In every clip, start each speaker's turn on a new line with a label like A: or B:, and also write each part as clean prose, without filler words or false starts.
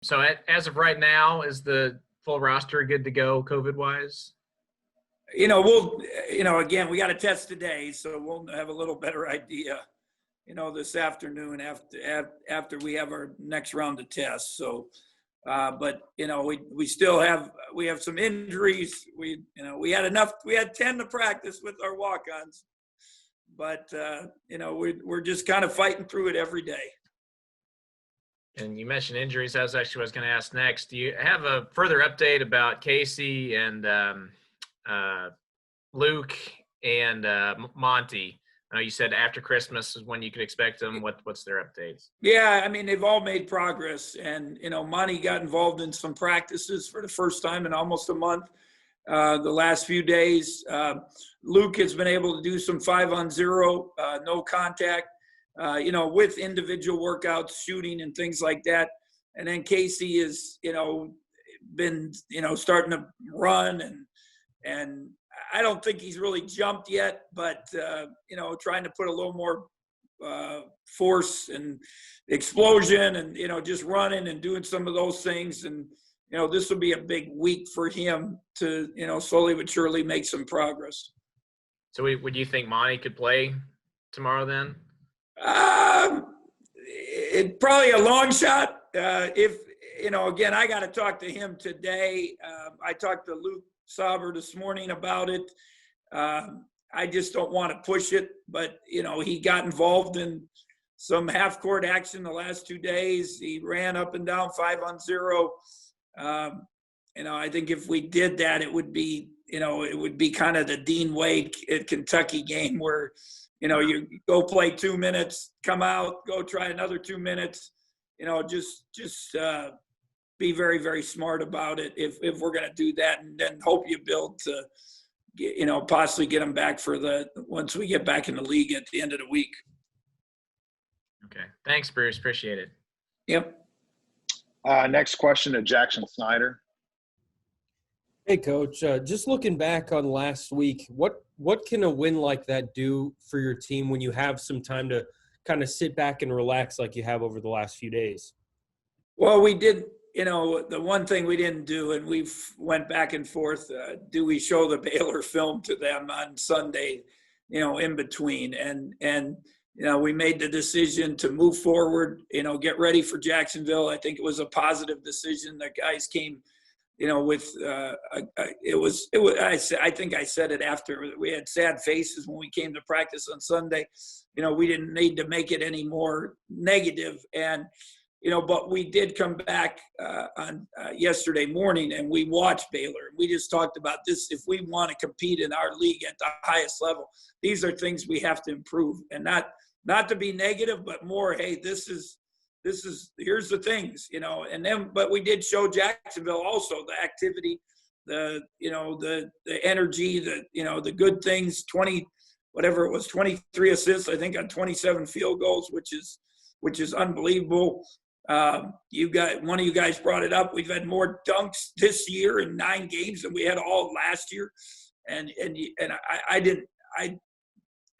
A: So as of right now, is the full roster good to go COVID-wise?
B: Again, we got a test today, so we'll have a little better idea, this afternoon after we have our next round of tests. So, but we still have some injuries. We had 10 to practice with our walk-ons, but we're just kind of fighting through it every day.
A: And you mentioned injuries. That's actually what I was going to ask next. Do you have a further update about Casey and Luke and Monty? I know you said after Christmas is when you could expect them. What's their updates?
B: Yeah, I mean, they've all made progress. And, Monty got involved in some practices for the first time in almost a month. The last few days, Luke has been able to do some 5-on-0, no contact, with individual workouts, shooting and things like that. And then Casey is, been, starting to run and I don't think he's really jumped yet, but, trying to put a little more force and explosion and, just running and doing some of those things. And, this will be a big week for him to, slowly but surely make some progress.
A: So would you think Monty could play tomorrow then?
B: It's probably a long shot. Again, I got to talk to him today. I talked to Luke Sauber this morning about it. I just don't want to push it, but, he got involved in some half-court action the last 2 days. He ran up and down 5-on-0. I think if we did that, it would be kind of the Dean Wade at Kentucky game where, you go play 2 minutes, come out, go try another 2 minutes, just be very, very smart about it if we're going to do that, and then hope you build to, possibly get them back once we get back in the league at the end of the week.
A: Okay. Thanks, Bruce. Appreciate it.
B: Yep.
C: Next question to Jackson Snyder.
D: Hey, Coach. Just looking back on last week, what can a win like that do for your team when you have some time to kind of sit back and relax like you have over the last few days?
B: Well, we did, the one thing we didn't do, and we've went back and forth, do we show the Baylor film to them on Sunday, in between? And we made the decision to move forward, get ready for Jacksonville. I think it was a positive decision. The guys came, with I think I said it after we had sad faces when we came to practice on Sunday. We didn't need to make it any more negative. And, but we did come back on yesterday morning and we watched Baylor. We just talked about this. If we want to compete in our league at the highest level, these are things we have to improve, and not to be negative, but more, hey, this is here's the things, and then, but we did show Jacksonville also the activity, the energy, the good things, 23 assists, I think, on 27 field goals, which is unbelievable. One of you guys brought it up. We've had more dunks this year in 9 games than we had all last year. And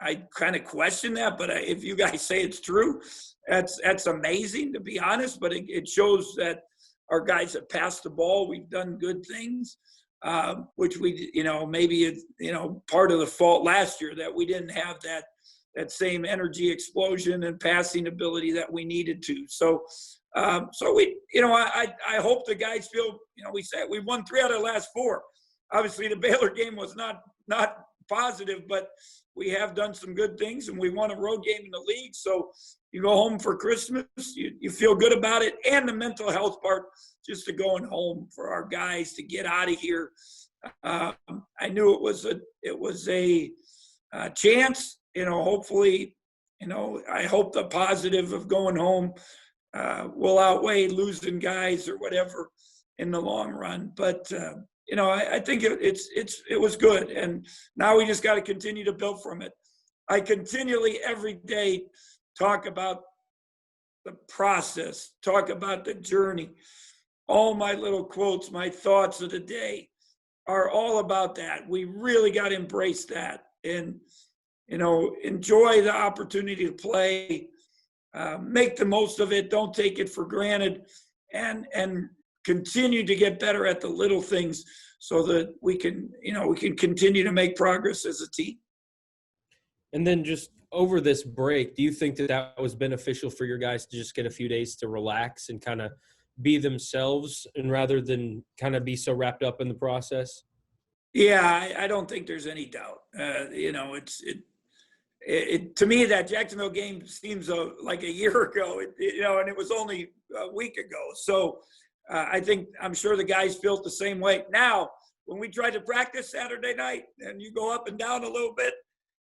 B: I kind of question that, but if you guys say it's true, that's amazing, to be honest. But it shows that our guys have passed the ball. We've done good things, which we, maybe it's, part of the fault last year that we didn't have that same energy explosion and passing ability that we needed to. So we, I hope the guys feel, we said we won 3 out of the last 4. Obviously, the Baylor game was not positive, but we have done some good things, and we won a road game in the league. So you go home for Christmas, you feel good about it, and the mental health part, just to going home for our guys to get out of here. I knew it was a chance. Hopefully, I hope the positive of going home will outweigh losing guys or whatever in the long run. But I think it was good, and now we just got to continue to build from it. I continually every day talk about the process, talk about the journey. All my little quotes, my thoughts of the day are all about that. We really got to embrace that and, enjoy the opportunity to play, make the most of it. Don't take it for granted. and continue to get better at the little things so that we can continue to make progress as a team.
D: And then just over this break, do you think that was beneficial for your guys to just get a few days to relax and kind of be themselves, and rather than kind of be so wrapped up in the process?
B: Yeah, I don't think there's any doubt. It to me, that Jacksonville game seems like a year ago, and it was only a week ago. So I'm sure the guys felt the same way. Now, when we tried to practice Saturday night and you go up and down a little bit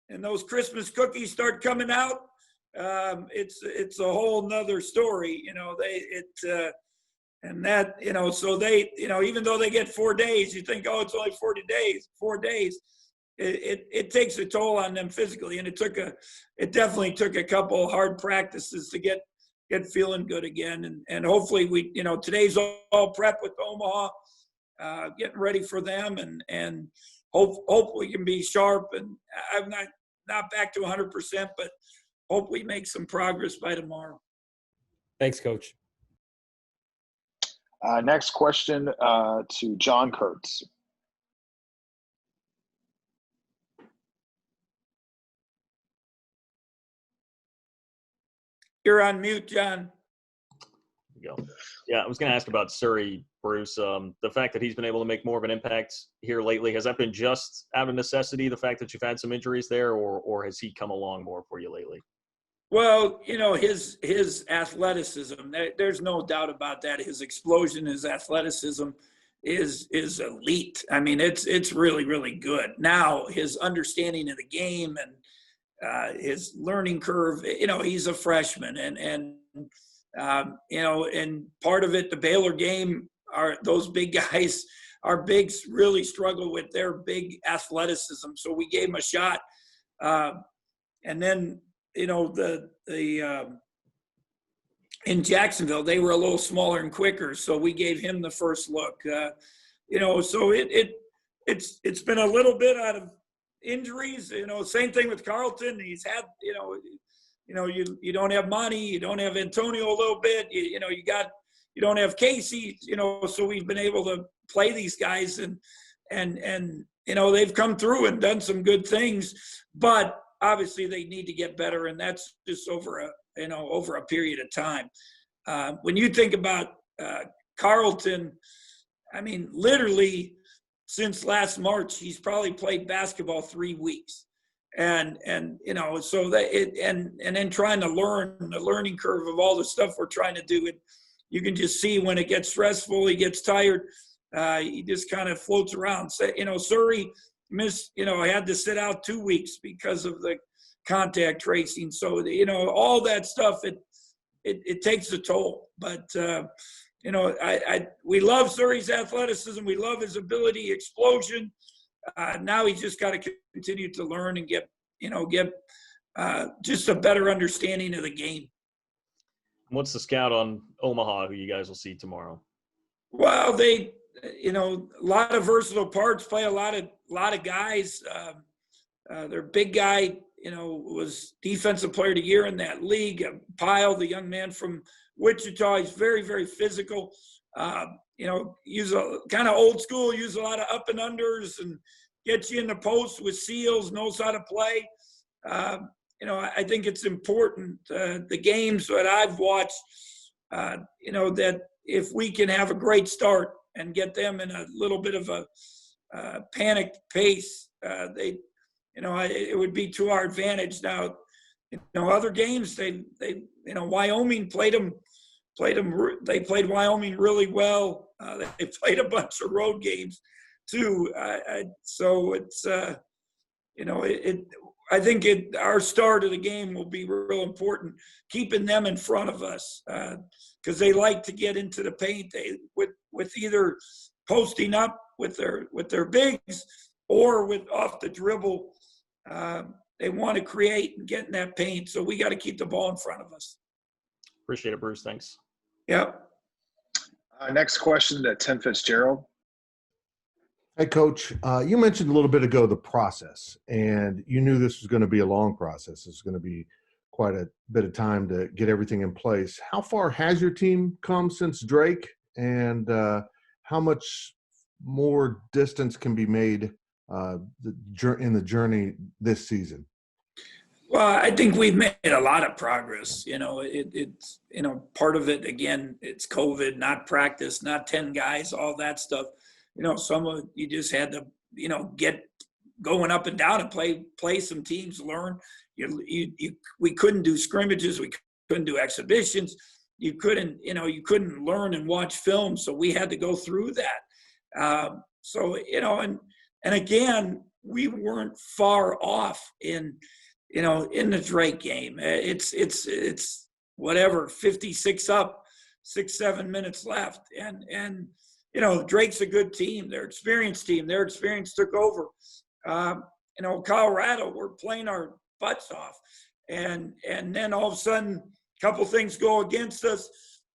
B: and those Christmas cookies start coming out, it's a whole nother story. So they, even though they get 4 days, you think, oh, it's only 4 days. It takes a toll on them physically. And it definitely took a couple hard practices to get feeling good again. And hopefully today's all prep with Omaha, getting ready for them, and hope we can be sharp. And I'm not back to 100%, but hope we make some progress by tomorrow.
D: Thanks, Coach.
C: Next question to John Kurtz.
B: You're on mute, John.
E: There you go. Yeah, I was going to ask about Surrey, Bruce. The fact that he's been able to make more of an impact here lately, has that been just out of necessity, the fact that you've had some injuries there, or has he come along more for you lately?
B: Well, his athleticism, there's no doubt about that. His explosion, his athleticism is elite. I mean, it's really, really good. Now, his understanding of the game and his learning curve, he's a freshman, and part of it, the Baylor game, are those big guys. Our bigs really struggle with their big athleticism, so we gave him a shot. And then, in Jacksonville, they were a little smaller and quicker, so we gave him the first look. So it's been a little bit out of injuries. Same thing with Carlton. He's had, you don't have Monty, you don't have Antonio a little bit. You don't have Casey. So we've been able to play these guys, and they've come through and done some good things, but obviously they need to get better, and that's just over a period of time. When you think about Carlton, I mean, literally since last March, he's probably played basketball 3 weeks, and so that and then trying to learn the learning curve of all the stuff we're trying to do. You can just see when it gets stressful, he gets tired. He just kind of floats around. So, Surrey missed, had to sit out 2 weeks because of the contact tracing. So, all that stuff, it takes a toll. But, we love Surrey's athleticism. We love his ability, explosion. Now he's just got to continue to learn and get just a better understanding of the game.
E: What's the scout on Omaha, who you guys will see tomorrow?
B: Well, they, a lot of versatile parts, play a lot of guys. Their big guy, was defensive player of the year in that league. Pyle, the young man from Wichita, he's very, very physical. Use a kind of old school, use a lot of up and unders and gets you in the post with seals, knows how to play. I think it's important, the games that I've watched, that if we can have a great start and get them in a little bit of a panicked pace, it would be to our advantage. Now, other games, Wyoming they played Wyoming really well. They played a bunch of road games too. So it's, I think our start of the game will be real important, keeping them in front of us, because they like to get into the paint. With either posting up with their bigs or with off the dribble. They want to create and get in that paint, so we got to keep the ball in front of us.
E: Appreciate it, Bruce. Thanks.
B: Yep.
C: Next question to Tim Fitzgerald.
F: Hey, Coach, you mentioned a little bit ago the process, and you knew this was going to be a long process. It's going to be quite a bit of time to get everything in place. How far has your team come since Drake, and how much more distance can be made in the journey this season?
B: Well, I think we've made a lot of progress. It's part of it, again, it's COVID, not practice, not 10 guys, all that stuff. Some of you just had to, get going up and down and play some teams, learn. We couldn't do scrimmages, we couldn't do exhibitions. You couldn't learn and watch film, so we had to go through that. And again, we weren't far off in the Drake game. It's whatever, 56 up, 6-7 minutes left. And Drake's a good team. They're an experienced team. Their experience took over. Colorado, we're playing our butts off. And then all of a sudden, a couple things go against us,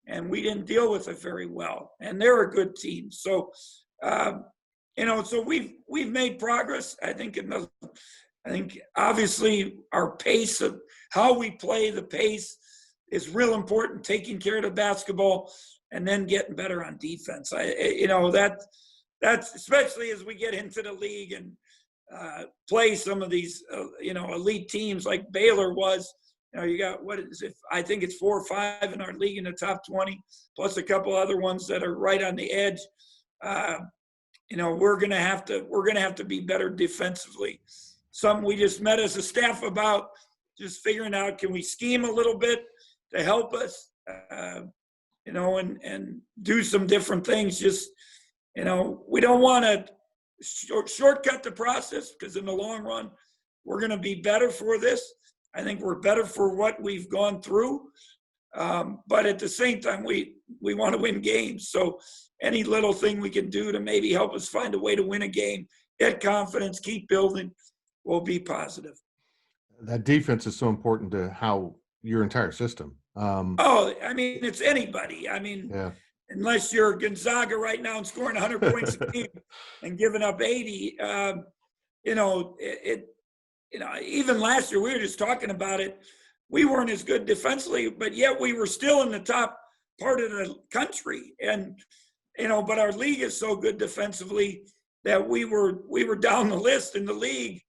B: and we didn't deal with it very well. And they're a good team. So, so we've made progress. I think obviously our pace of how we play, the pace is real important, taking care of the basketball and then getting better on defense. That's especially as we get into the league and play some of these, elite teams like Baylor was. You got, what is it? I think it's 4 or 5 in our league in the top 20, plus a couple other ones that are right on the edge. We're gonna have to be better defensively. Something we just met as a staff about, just figuring out, can we scheme a little bit to help us, and do some different things. Just, we don't want to shortcut the process, because in the long run, we're going to be better for this. I think we're better for what we've gone through. But at the same time, we want to win games. So any little thing we can do to maybe help us find a way to win a game, get confidence, keep building, will be positive.
F: That defense is so important to how your entire system.
B: It's anybody.
F: Yeah.
B: Unless you're Gonzaga right now and scoring 100 points a game and giving up 80, even last year, we were just talking about it. We weren't as good defensively, but yet we were still in the top part of the country. And, but our league is so good defensively that we were down the list in the league.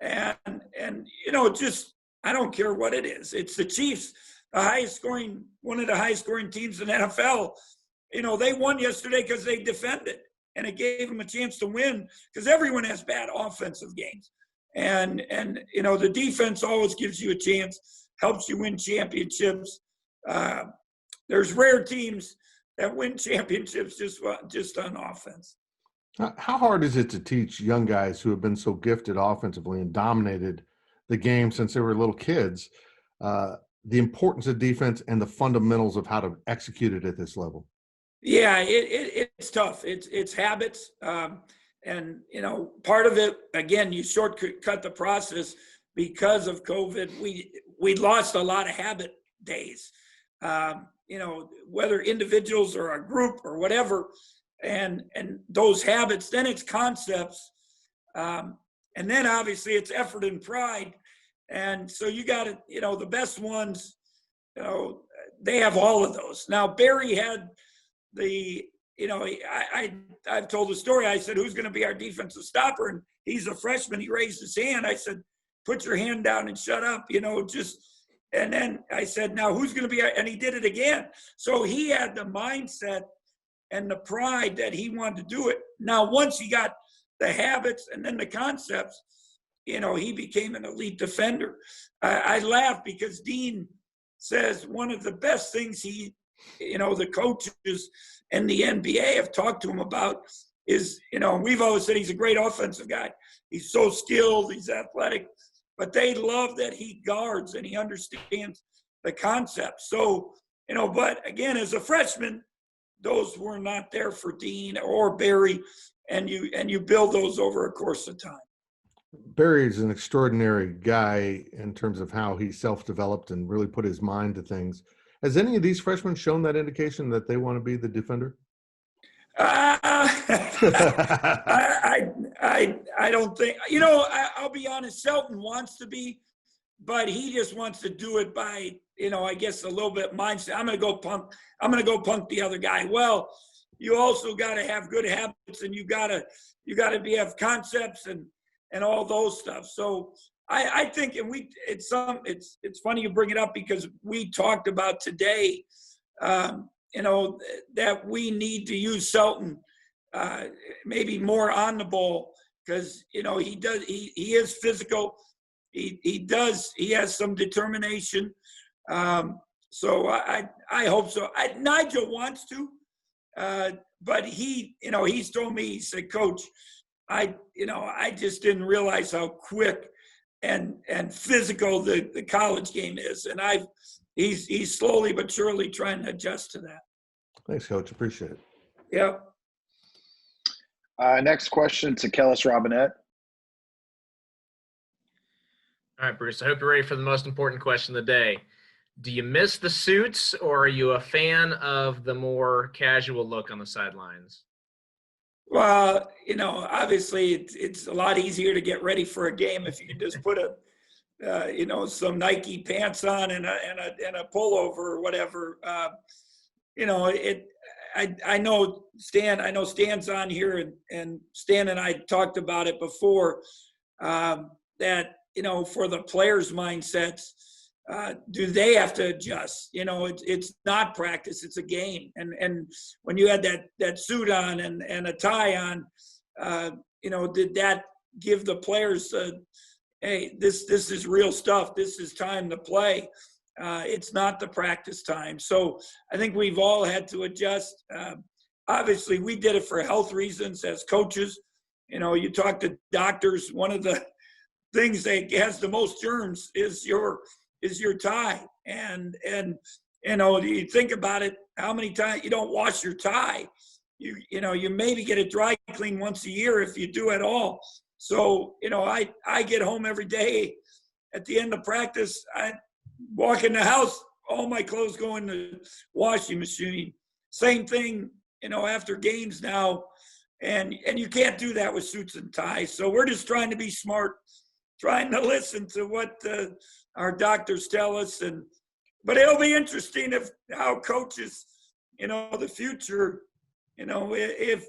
B: And just, I don't care what it is. It's the Chiefs, one of the highest scoring teams in the NFL. They won yesterday because they defended, and it gave them a chance to win, because everyone has bad offensive games. And the defense always gives you a chance, helps you win championships. There's rare teams that win championships just on offense.
F: How hard is it to teach young guys who have been so gifted offensively and dominated the game since they were little kids, the importance of defense and the fundamentals of how to execute it at this level?
B: Yeah, it's tough. It's habits. And, part of it, again, you shortcut the process because of COVID. We lost a lot of habit days, whether individuals or a group or whatever. And those habits, then it's concepts. And then obviously it's effort and pride. And so you got to, the best ones, they have all of those. Now, Barry had I've told the story. I said, who's going to be our defensive stopper? And he's a freshman. He raised his hand. I said, put your hand down and shut up, and then I said, now who's going to be and he did it again. So he had the mindset and the pride that he wanted to do it. Now, once he got the habits and then the concepts, he became an elite defender. I laugh because Dean says one of the best things the coaches and the NBA have talked to him about is, we've always said he's a great offensive guy. He's so skilled, he's athletic, but they love that he guards and he understands the concept. So, but again, as a freshman, those were not there for Dean or Barry, and you build those over a course of time.
F: Barry is an extraordinary guy in terms of how he self-developed and really put his mind to things. Has any of these freshmen shown that indication that they want to be the defender?
B: I don't think, I'll be honest, Shelton wants to be but he just wants to do it by, I guess a little bit mindset. I'm going to go punk the other guy. Well, you also got to have good habits, and you got to have concepts and all those stuff. So I think, and it's funny you bring it up, because we talked about today, that we need to use Selton maybe more on the ball, because he is physical. He has some determination. So I hope so. Nigel wants to, but he's told me, he said, Coach, I just didn't realize how quick and physical the college game is, and he's slowly but surely trying to adjust to that.
F: Thanks, Coach. Appreciate it.
B: Yeah.
C: Next question to Kellis Robinette.
A: All right, Bruce, I hope you're ready for the most important question of the day. Do you miss the suits, or are you a fan of the more casual look on the sidelines?
B: Well, obviously it's a lot easier to get ready for a game if you can just put some Nike pants on and a pullover or whatever. I know Stan's on here, and Stan and I talked about it before, that, for the players' mindsets, do they have to adjust? It's not practice, it's a game. And when you had that suit on and a tie on, did that give the players, hey, this is real stuff. This is time to play. It's not the practice time. So I think we've all had to adjust. Obviously, we did it for health reasons as coaches. You talk to doctors, one of the things that has the most germs is your tie. And you think about it, how many times you don't wash your tie. You maybe get it dry clean once a year if you do at all. So, I get home every day at the end of practice. I walk in the house, all my clothes go in the washing machine. Same thing, after games now. And you can't do that with suits and ties. So we're just trying to be smart, trying to listen to what our doctors tell us. But it'll be interesting how coaches, the future, if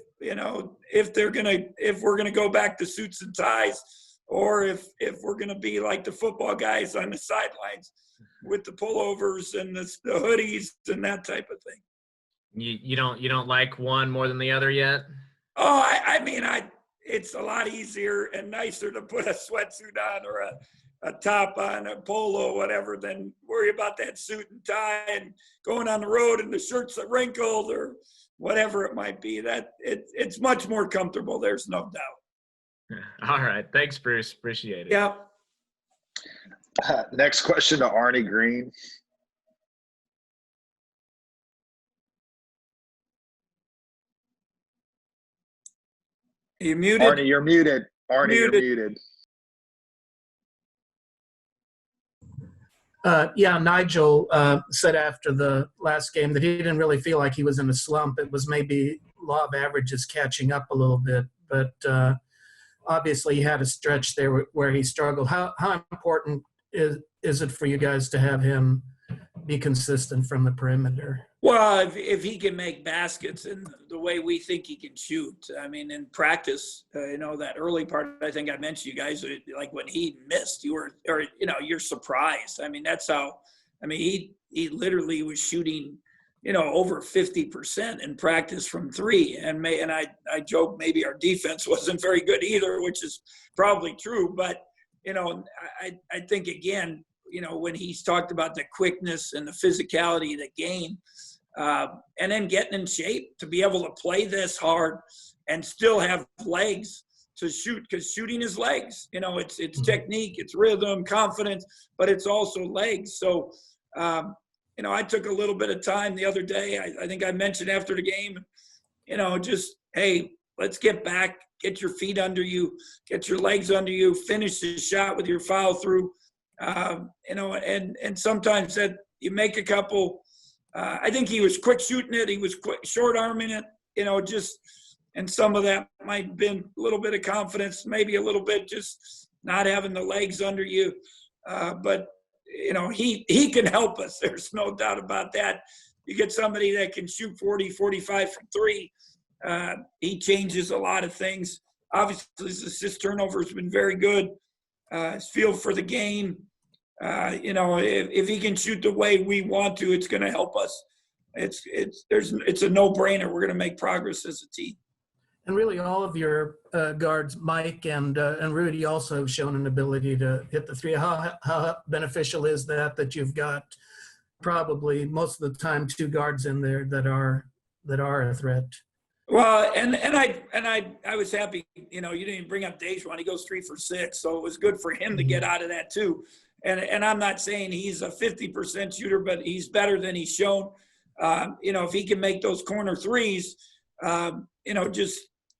B: we're gonna go back to suits and ties, or if we're gonna be like the football guys on the sidelines with the pullovers and the hoodies and that type of thing.
A: You don't like one more than the other yet?
B: Oh, it's a lot easier and nicer to put a sweatsuit on or a top on, a polo, whatever, than worry about that suit and tie and going on the road and the shirt's wrinkled or whatever it might be. That it's much more comfortable. There's no doubt.
A: All right. Thanks, Bruce. Appreciate it.
B: Yeah.
C: Next question to Arnie Green.
B: You muted?
C: Arnie, you're muted. Arnie, you're muted.
G: Nigel said after the last game that he didn't really feel like he was in a slump. It was maybe law of averages catching up a little bit, but obviously he had a stretch there where he struggled. How important is it for you guys to have him be consistent from the perimeter?
B: Well, if he can make baskets in the way we think he can shoot, in practice, that early part, I think I mentioned you guys, like when he missed, you're surprised. That's how, he literally was shooting, over 50% in practice from three. And I joke maybe our defense wasn't very good either, which is probably true. But, I think again, when he's talked about the quickness and the physicality of the game, and then getting in shape to be able to play this hard and still have legs to shoot, because shooting is legs. It's technique, it's rhythm, confidence, but it's also legs. So, I took a little bit of time the other day. I think I mentioned after the game, just, hey, let's get back, get your feet under you, get your legs under you, finish the shot with your follow through. And sometimes that you make a couple. I think he was quick shooting it. He was quick short arming it. And some of that might have been a little bit of confidence, maybe a little bit just not having the legs under you. But, he can help us. There's no doubt about that. You get somebody that can shoot 40, 45 from three. He changes a lot of things. Obviously, his assist turnover has been very good. His feel for the game. If he can shoot the way we want to, it's going to help us. It's a no-brainer. We're going to make progress as a team.
G: And really, all of your guards, Mike and Rudy, also have shown an ability to hit the three. How beneficial is that you've got probably most of the time two guards in there that are a threat?
B: Well, and I was happy. You didn't even bring up Dejuan. He goes 3 for 6, so it was good for him to get out of that too. And I'm not saying he's a 50% shooter, but he's better than he's shown. If he can make those corner threes,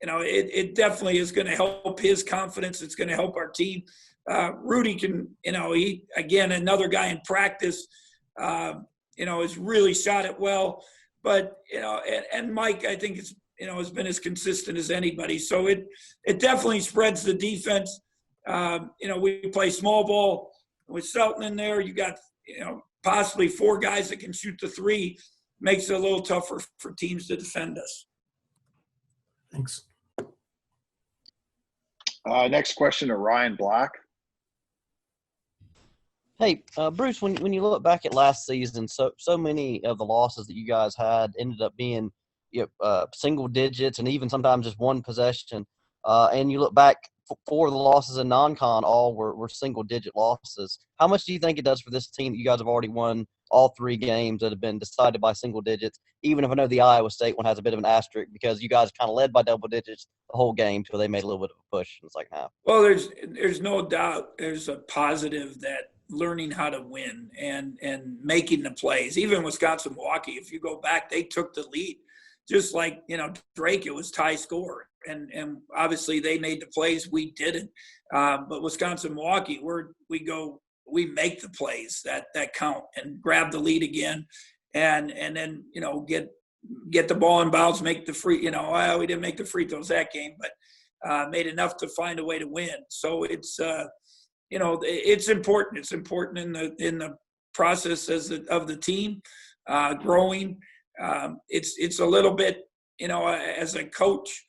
B: it definitely is going to help his confidence. It's going to help our team. Rudy can, he, again, another guy in practice, has really shot it well. But, and Mike, I think it's, has been as consistent as anybody. So it definitely spreads the defense. We play small ball with Selton in there. You got, possibly 4 guys that can shoot the three. Makes it a little tougher for teams to defend us.
G: Thanks.
C: Next question to Ryan Black.
H: Hey, Bruce, when you look back at last season, so many of the losses that you guys had ended up being single digits and even sometimes just one possession. And you look back, 4 of the losses in non-con all were single-digit losses. How much do you think it does for this team that you guys have already won all 3 games that have been decided by single digits, even if I know the Iowa State one has a bit of an asterisk because you guys kind of led by double digits the whole game until they made a little bit of a push in the second half?
B: Well, there's no doubt there's a positive that learning how to win and making the plays. Even Wisconsin-Milwaukee, if you go back, they took the lead. Just like, Drake, it was tie score. And obviously they made the plays, we didn't. But Wisconsin-Milwaukee, we make the plays that count and grab the lead again, and then get the ball in bounds, make the free. We didn't make the free throws that game, but made enough to find a way to win. So it's it's important. It's important in the process of the team growing. It's a little bit as a coach.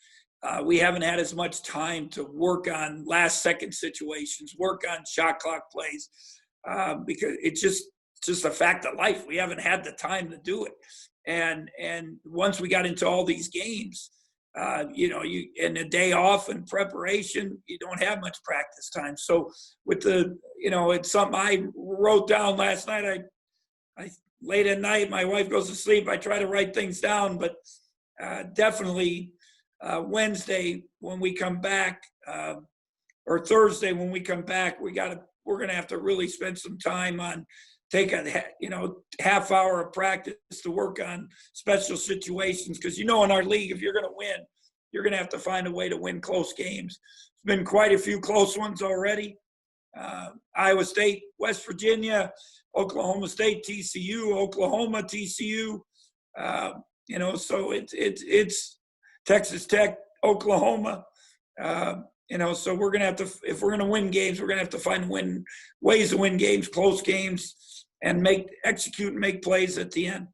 B: We haven't had as much time to work on last-second situations, work on shot clock plays, because it's just a fact of life. We haven't had the time to do it. And once we got into all these games, you and a day off and preparation, you don't have much practice time. So with it's something I wrote down last night. I late at night, my wife goes to sleep. I try to write things down, but definitely. Wednesday when we come back, or Thursday when we come back, we're going to have to really spend some time on take a half hour of practice to work on special situations, because in our league, if you're going to win, you're going to have to find a way to win close games. There's been quite a few close ones already. Iowa State, West Virginia, Oklahoma State, TCU, Oklahoma, TCU. So it's Texas Tech, Oklahoma, so we're going to have to, if we're going to win games, we're going to have to find ways to win games, close games, and execute and make plays at the end.